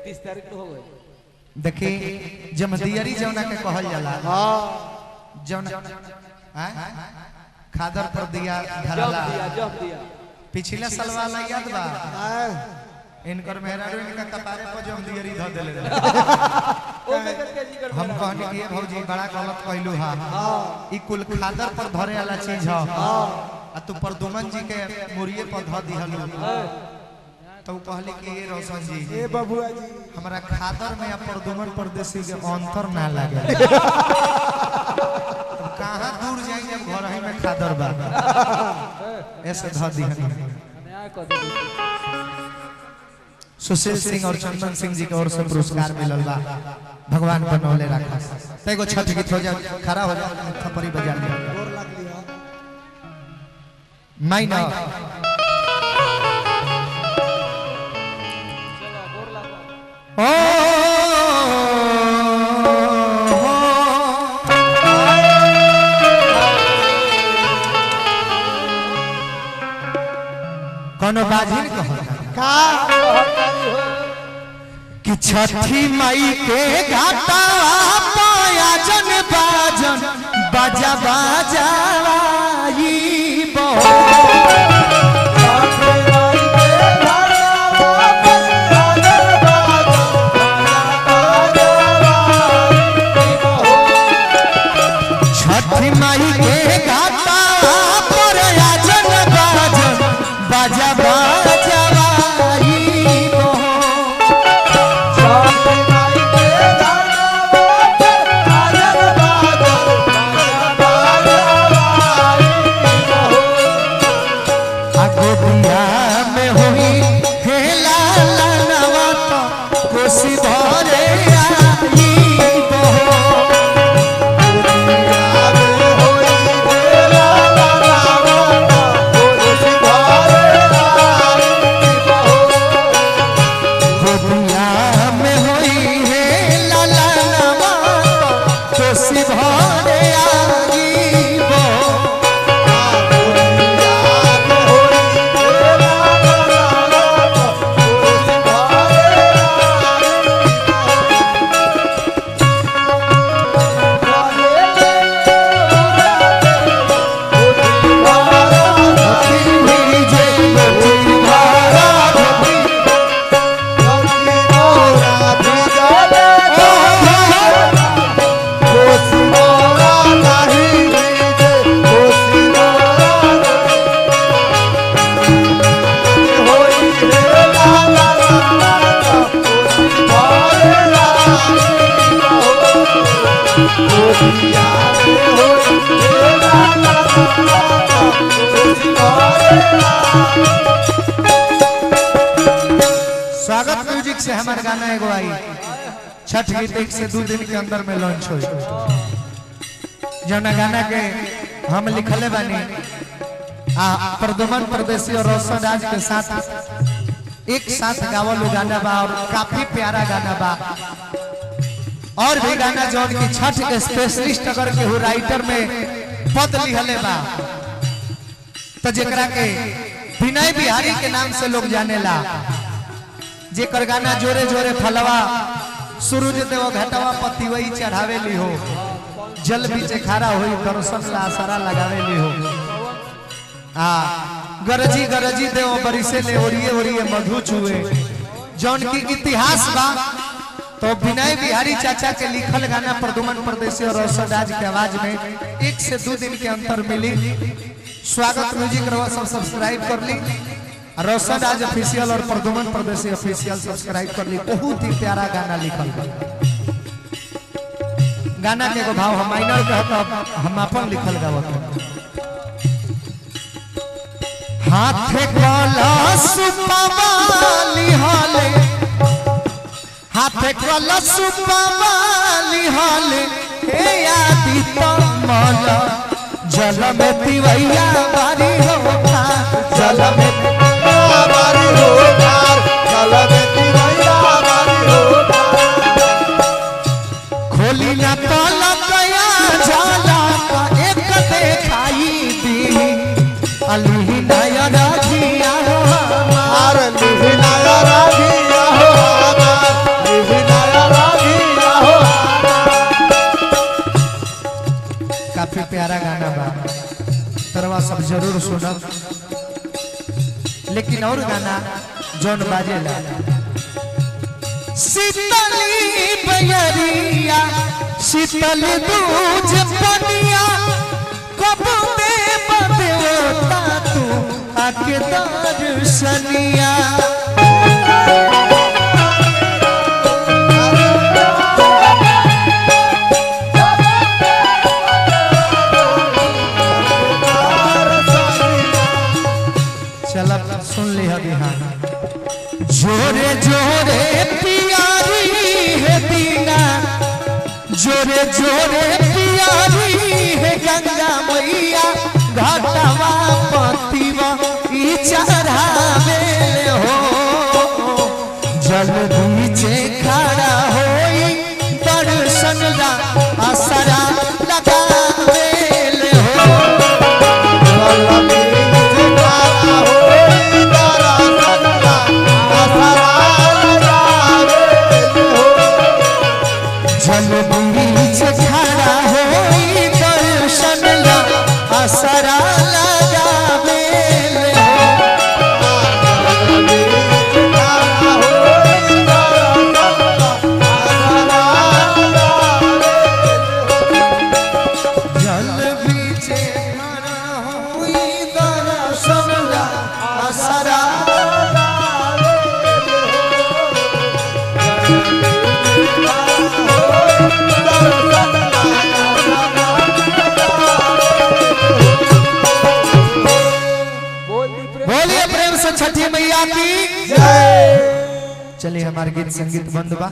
30 तारीख तो हो गई। देखी जमदियरी जौना के कहल जाला। हां जौना खादर पर दिया धरला जब दिया पिछला साल वाला याद बा। इनकर मेहरारू इनका कपारे पर जमदियरी ध देले हम कहनी कि भौजी बड़ा गलत कहलू। हां ई कुल खादर पर धरे वाला चीज ह। आ तू परदुमन जी के मुरिये पर ध दिहलू तो कहली कि ये रोशन जी ए बबुआ जी हमरा खादर में या परदुमन परदेसी के अंतर ना लागे। कहां दूर जाई जब घर ही में खादर बा ऐसे ध दिहनी। सुशील सिंह और चंदन सिंह जी के ओर से पुरस्कार मिलल बा। भगवान बनौले रखा। तेगो छठ गीत हो जा खड़ा हो जा थपरी बजा लिया गोर लग लिया माइना ओ कोनो बाजिन कहो का कि छठी माई के घाटा पाया जन बाजन बाजा बाजाई बो छठी माई के घाटा पाया जन बाजन बाजा बाजाई बो स्वागत म्यूजिक से हमारे गाना एगो आई छठ गीत 1 से 2 दिन के अंदर में लॉन्च हो जौना गाना के हम लिखले बानी प्रदुमन परदेसी और रोशन राज के साथ एक साथ गावल गाना बा और काफी प्यारा गाना बा। और भी गाना जौन की छठ के स्पेशलिस्ट अगर के हो राइटर में पद लिखले बा तो जेकरा के विनय बिहारी के नाम से लोग जानेला। जेकर गाना जोरे जोरे फलवा सूरज देव घटवा पतिवई चढ़ावे ली हो जल बीचे खारा होई दर्शन ला सारा लगावे ली हो गरजी गरजी देव बरिसे ले ओरिए ओरिए मधु चुए जौन की इतिहास बा। तो विनय बिहारी चाचा के लिखल गाना प्रदुमन परदेसी और रोशन राज के आवाज में 1 से 2 दिन के अंतर मिली। स्वागत म्यूजिक रवा सब सब्सक्राइब कर ली। रोशन राज ऑफिशियल और प्रदुमन परदेसी ऑफिशियल सब्सक्राइब कर ली। बहुत ही प्यारा गाना लिखल बा। गाना के एगो भाव हम माइनर कहत हम अपन लिखल गावत हाथे कलश पवाली हाले हाथे कलश पवाली हाले हे आदि तमल जल में तिवैया बारी हो जल में बारी हो जल में तिवैया बारी हो खोली ना तलकया जाला एक देखाई दी अली नयन राधिया हो हमार अली नयन राधिया हो हमार रवा सब जरूर सुनब। लेकिन और गाना जौन बाजेला शीतली बयरिया शीतल दूज पनिया कब दे देवता तू आके दर्शनिया चला सुन ली अभी। हाँ जोरे जोरे प्यारी है दीना जोरे जोरे प्यारी है गंगा मैया घाटवा पतिवा ई चढ़ावे हो जल बीचे खड़ा होई दर्शन ला असरा लगावे हो जल बीच खड़ा होई दर्शन ला असरा लगावे जल बीच खड़ा होई दर्शन ला असरा बोलिए प्रेम से छठी मैया की जय। चलिए हमारे गीत संगीत बंद बा।